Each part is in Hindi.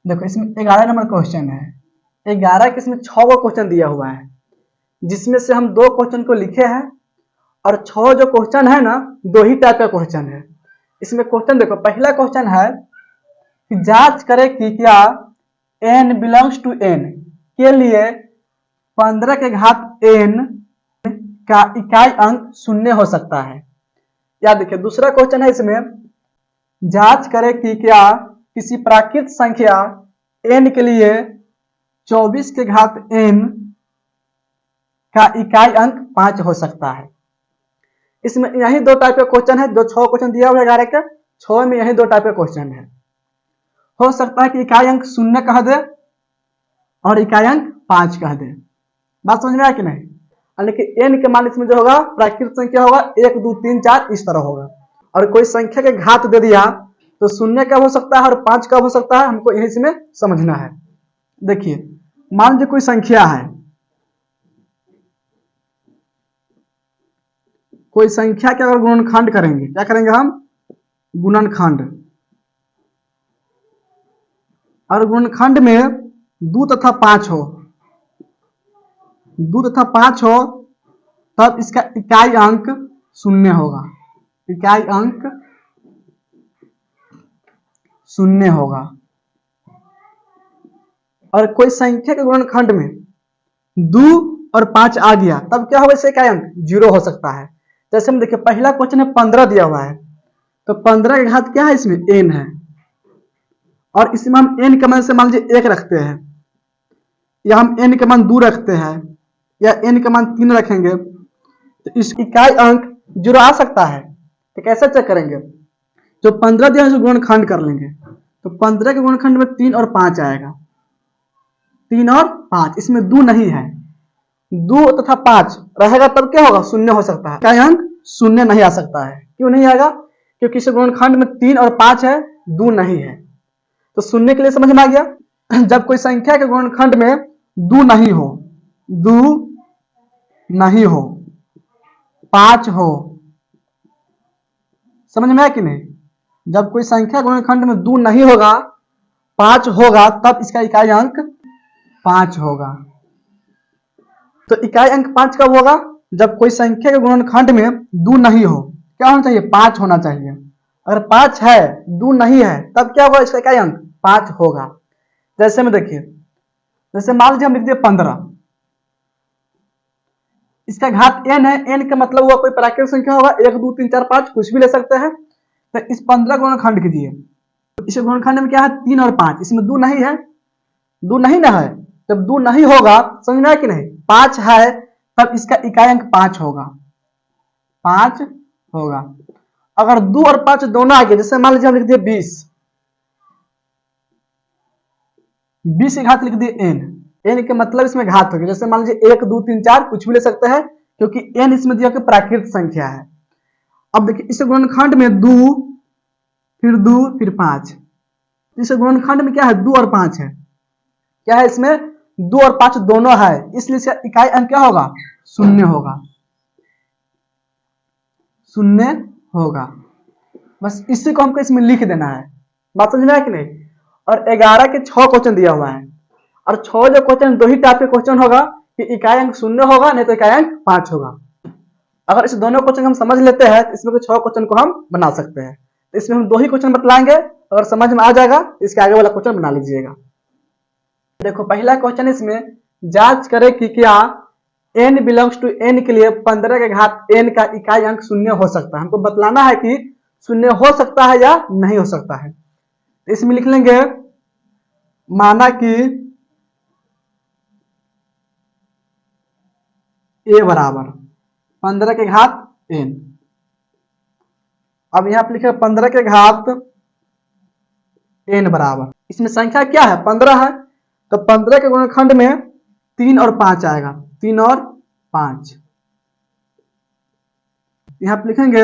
देखो इसमें 11 नंबर क्वेश्चन है। 11 के इसमें 6 को क्वेश्चन दिया हुआ है, जिसमें से हम 2 क्वेश्चन को लिखे हैं और 6 जो क्वेश्चन है ना 2 ही टाइप का क्वेश्चन है। इसमें क्वेश्चन देखो, पहला क्वेश्चन है कि जांच करें कि क्या n बिलोंग्स टू n के लिए 15 के घात n का इकाई अंक शून्य हो सकता है। या देखिए दूसरा क्वेश्चन है, इसमें जांच करें कि क्या किसी प्राकृत संख्या n के लिए 24 के घात n का इकाई अंक 5 हो सकता है। इसमें यही 2 टाइप का क्वेश्चन है, जो 6 क्वेश्चन दिया हुआ है 11 का, 6 में यही 2 टाइप का क्वेश्चन है। हो सकता है कि इकाई अंक 0 कह दे और इकाई अंक 5 कह दे। बात समझ में आया कि नहीं? लेकिन n के मान इसमें जो होगा प्राकृत संख्या होगा 1 2 3 4 इस तरह होगा, और कोई संख्या के घात दे दिया तो 0 कब हो सकता है और 5 कब हो सकता है, हमको यही इसमें समझना है। देखिए मान लीजिए कोई संख्या है, कोई संख्या के अगर गुणनखंड करेंगे, क्या करेंगे हम? गुणनखंड। और गुणनखंड में 2 तथा 5 हो, 2 तथा 5 हो, तब इसका इकाई अंक 0 होगा, इकाई अंक 0 होगा। और कोई संख्या के गुणनखंड में 2 और 5 आ गया, तब क्या होगा? इसका इकाई अंक 0 हो सकता है। जैसे हम देखिए पहला क्वेश्चन है 15 दिया हुआ है, तो 15 के घात क्या है? इसमें n है, और इसमें हम n के मान से मान लीजिए 1 रखते हैं, या हम n के मान 2 रखते हैं, या n के मान 3 रखेंगे, तो इस इकाई अंक 0 आ सकता है। तो कैसे चेक करेंगे? जो 15 दिया है उसको गुणनखंड कर लेंगे, तो 15 के गुणनखंड में 3 और 5 आएगा, 3 और 5, इसमें 2 नहीं है, 2 तथा 5 रहेगा तब क्या होगा? 0 हो सकता है। इकाई अंक 0 नहीं आ सकता है। क्यों नहीं आएगा? क्योंकि इस गुणनखंड में 3 और 5 है, 2 नहीं है। तो 0 के लिए समझ में आ गया। जब कोई संख्या के गुणनखंड में 2 नहीं हो, 2 नहीं हो, 5 हो, समझ में आया कि नहीं? जब कोई संख्या गुणनखंड में 2 नहीं होगा, 5 होगा, तब इसका इकाई अंक 5 होगा। तो इकाई अंक 5 कब होगा? जब कोई संख्या के गुणनखंड में 2 नहीं हो, क्या होना चाहिए? 5 होना चाहिए। अगर 5 है, 2 नहीं है, तब क्या होगा? इसका इकाई अंक 5 होगा। जैसे में देखिए, जैसे मान लीजिए हम लिख दिए 15, इसका घात n है, n का मतलब हुआ कोई प्राकृत संख्या होगा, 1 2 3 4 5 कुछ भी ले सकते हैं। तो इस 15 गुणनखंड कीजिए, इस गुणनखंड में क्या है? 3 और 5, इसमें 2 नहीं है, 2 नहीं ना है। जब 2 नहीं होगा, समझ में आया कि नहीं? 5 है, तब इसका इकाई अंक 5 होगा, 5 होगा। अगर 2 और 5 दोनों आ गए, जैसे मान लीजिए हम लिख दिए 20, 20 के घात लिख दिए n, n के मतलब इसमें घात हो गया। जैसे मान लीजिए 1 2 3 4 कुछ भी ले सकते हैं, क्योंकि n इसमें दिया कि प्राकृत संख्या है। अब देखिए इस गुणनखंड में 2 फिर 5, इस गुणनखंड में क्या है? 2 और 5 है, क्या है इसमें? 2 और 5 दोनों है, इसलिए इसका इकाई अंक क्या होगा? 0 होगा, 0 होगा। बस इसी को हमको इसमें लिख देना है। बात समझ में आया कि नहीं? और 11 के 6 क्वेश्चन दिया हुआ है, और 6 जो क्वेश्चन 2 ही टाइप के क्वेश्चन होगा कि इकाई अंक 0 होगा, नहीं तो इकाई अंक 5 होगा। अगर इस दोनों क्वेश्चन हम समझ लेते हैं तो इसमें 6 क्वेश्चन को हम बना सकते हैं। तो इसमें हम 2 ही क्वेश्चन बतलाएंगे, अगर समझ में आ जाएगा इसके आगे वाला क्वेश्चन बना लीजिएगा। देखो पहला क्वेश्चन इसमें जांच करें कि क्या n बिलोंग्स टू n के लिए 15 के घात n का इकाई अंक 0 हो सकता है। हमको बतलाना है कि 0 हो सकता है या नहीं हो सकता है। इसमें लिख लेंगे, माना कि a बराबर 15 के घात n। अब यहाँ पे लिखे 15 के घात n बराबर, इसमें संख्या क्या है? 15 है, तो 15 के गुणनखंड में 3 और 5 आएगा, 3 और 5। यहाँ पे लिखेंगे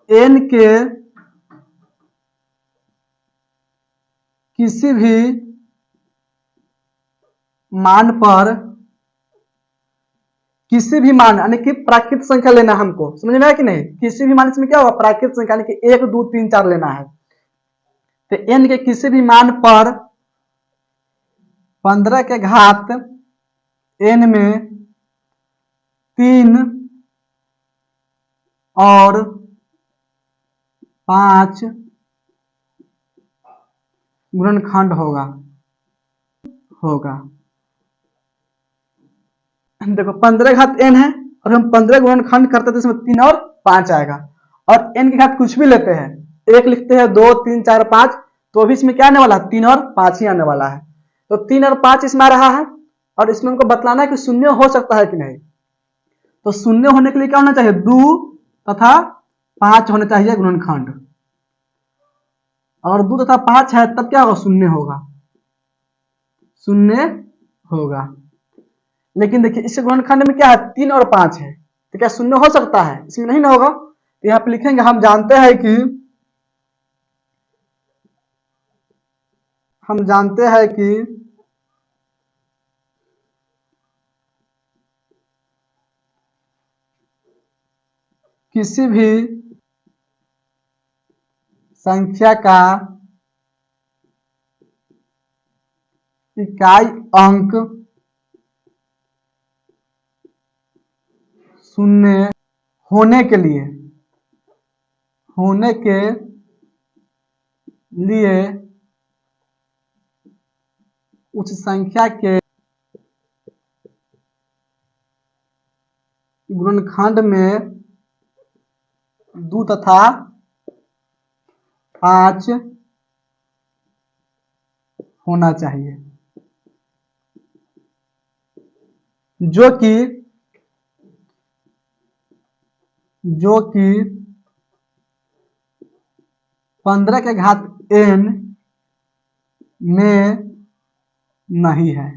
n के किसी भी मान पर, किसी भी मान यानी कि प्राकृत संख्या लेना हमको, समझ में आया कि नहीं? किसी भी मान, इसमें क्या होगा? प्राकृत संख्या यानी कि 1 2 3 4 लेना है। तो n के किसी भी मान पर 15 के घात n में 3 और 5 गुणनखंड होगा। देखो 15 घात n है और हम 15 गुणनखंड करते हैं तो इसमें 3 और 5 आएगा। और n की घात कुछ भी लेते हैं, 1 लिखते हैं, 2 3 4 5, तो भी इसमें क्या आने वाला है, 3 और 5 ही आने वाला है। तो 3 और 5 इसमें आ रहा है और इसमें हमको बतलाना है कि शून्य हो सकता है कि नहीं। तो शून्य होने के लिए क्या होना चाहिए, 2 तथा 5 होने चाहिए गुणनखंड। और 2 तथा 5 है तब क्या होगा, शून्य होगा। लेकिन देखिए इस गुणनखंड में क्या है, 3 और 5 है, तो क्या शून्य हो सकता है, इसमें नहीं ना होगा। तो यहाँ पे लिखेंगे हम जानते हैं कि किसी भी संख्या का इकाई अंक शून्य होने के लिए उस संख्या के गुणनखंड में 2 तथा 5 होना चाहिए, जो कि 15 के घात n में नहीं है।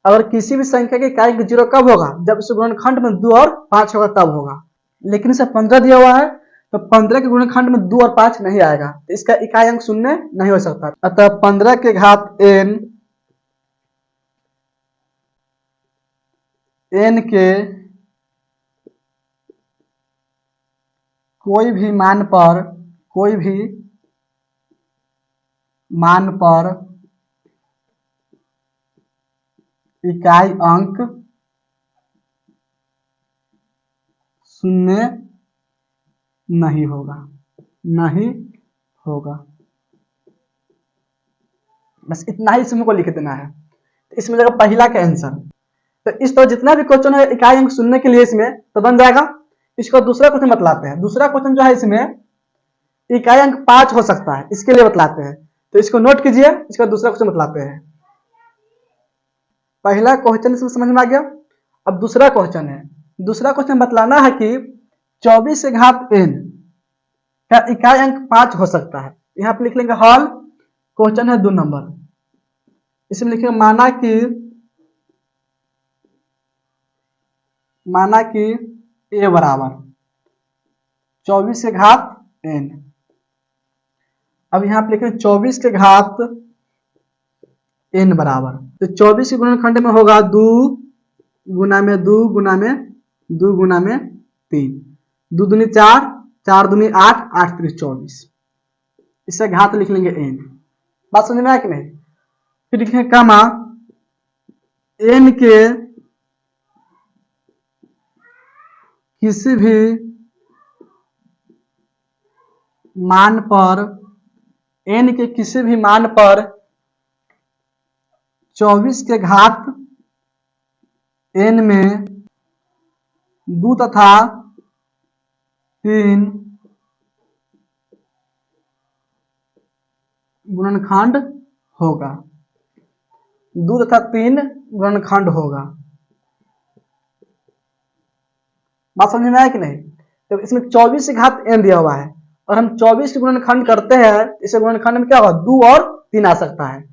अगर किसी भी संख्या के इकाई अंक 0 कब होगा, जब इस गुणनखंड में 2 और 5 होगा तब होगा। लेकिन इसे 15 दिया हुआ है तो 15 के गुणनखंड में 2 और 5 नहीं आएगा, तो इसका इकाई अंक शून्य नहीं हो सकता। अतः 15 के घात n के कोई भी मान पर इकाई अंक शून्य नहीं होगा। बस इतना ही इसमें को लिख देना है। तो इसमें जगह पहला का आंसर। तो इस तरह जितना भी क्वेश्चन है इकाई अंक शून्य के लिए इसमें तो बन जाएगा। इसको दूसरा क्वेश्चन बतलाते हैं। दूसरा क्वेश्चन जो है इसमें इकाई अंक 5 हो सकता है, इसके लिए बतलाते हैं। तो इसको नोट कीजिए, इसका दूसरा क्वेश्चन बतलाते हैं। पहला क्वेश्चन इसमें समझ में आ गया। अब दूसरा क्वेश्चन है। दूसरा क्वेश्चन बतलाना है कि 24 के घात n का इकाई अंक 5 हो सकता है। यहाँ पे लिख लेंगे हल। क्वेश्चन है 2 नंबर। इसमें लिखेंगे माना कि a बराबर 24 के घात n। अब यहाँ पे लिखेंगे 24 के घात n बराबर, तो 24 के गुणनखंड में होगा 2 गुना में 2 गुना में 2 गुना में 3, 2 दूनी 4, 4 दूनी 8, 8 3 24। इससे घात लिख लेंगे n। बात समझ में आया कि नहीं। फिर लिखेंगे कमा n के किसी भी मान पर 24 के घात n में 2 तथा 3 गुणनखंड होगा। 2 तथा 3 गुणनखंड होगा। बात समझ में आया कि नहीं। तो इसमें 24 के घात n दिया हुआ है और हम 24 के गुणनखंड करते हैं, इसे गुणनखंड में क्या होगा, 2 और 3 आ सकता है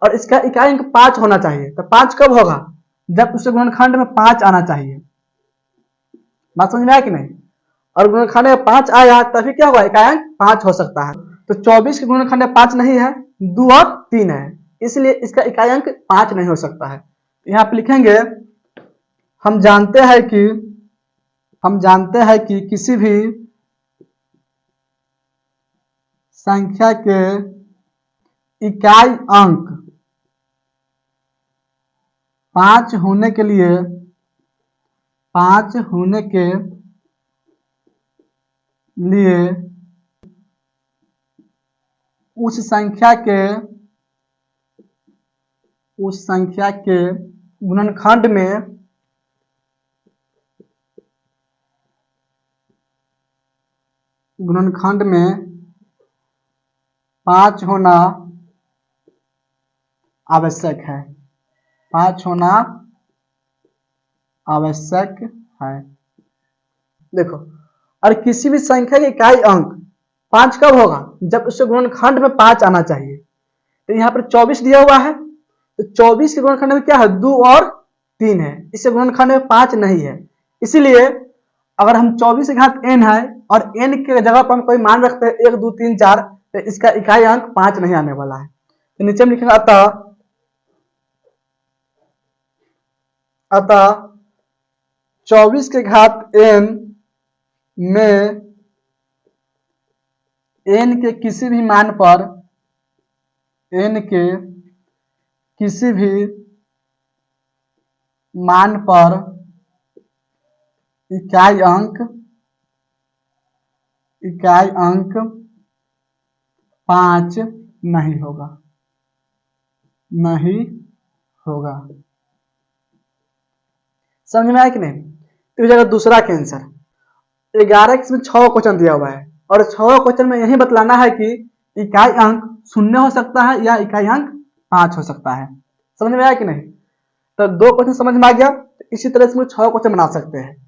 और इसका इकाई अंक 5 होना चाहिए। तो 5 कब होगा, जब उसे गुणनखंड में 5 आना चाहिए। बात समझ में आया कि नहीं। और गुणनखंड में 5 आया तभी क्या होगा, इकाई अंक 5 हो सकता है। तो 24 के गुणनखंड में 5 नहीं है, 2 और 3 है, इसलिए इसका इकाई अंक 5 नहीं हो सकता है। यहाँ पे लिखेंगे हम जानते हैं कि किसी भी संख्या के इकाई अंक 5 होने के लिए 5 होने के लिए उस संख्या के गुणनखंड में 5 होना आवश्यक है। 5 होना आवश्यक है। देखो, और किसी भी संख्या के इकाई अंक 5 कब होगा? जब उसके गुणनखंड में 5 आना चाहिए। तो यहाँ पर 24 दिया हुआ है, तो 24 के गुणनखंड में क्या है? 2 और 3 है। इससे गुणनखंड में 5 नहीं है। इसीलिए अगर हम 24 की घात n है और n के जगह पर हम कोई मान रखते हैं 1 2 3 4, तो इसका इकाई अंक 5 नहीं आने वाला है। तो नीचे में लिखेंगे अतः 24 के घात n में n के किसी भी मान पर इकाई अंक 5 नहीं होगा। समझ में आया कि नहीं? तो जगह दूसरा के आंसर 11 इसमें 6 क्वेश्चन दिया हुआ है और 6 क्वेश्चन में यही बतलाना है कि इकाई अंक 0 हो सकता है या इकाई अंक 5 हो सकता है। समझ में आया कि नहीं? तो 2 क्वेश्चन समझ में आ गया। इसी तरह से 6 क्वेश्चन बना सकते हैं।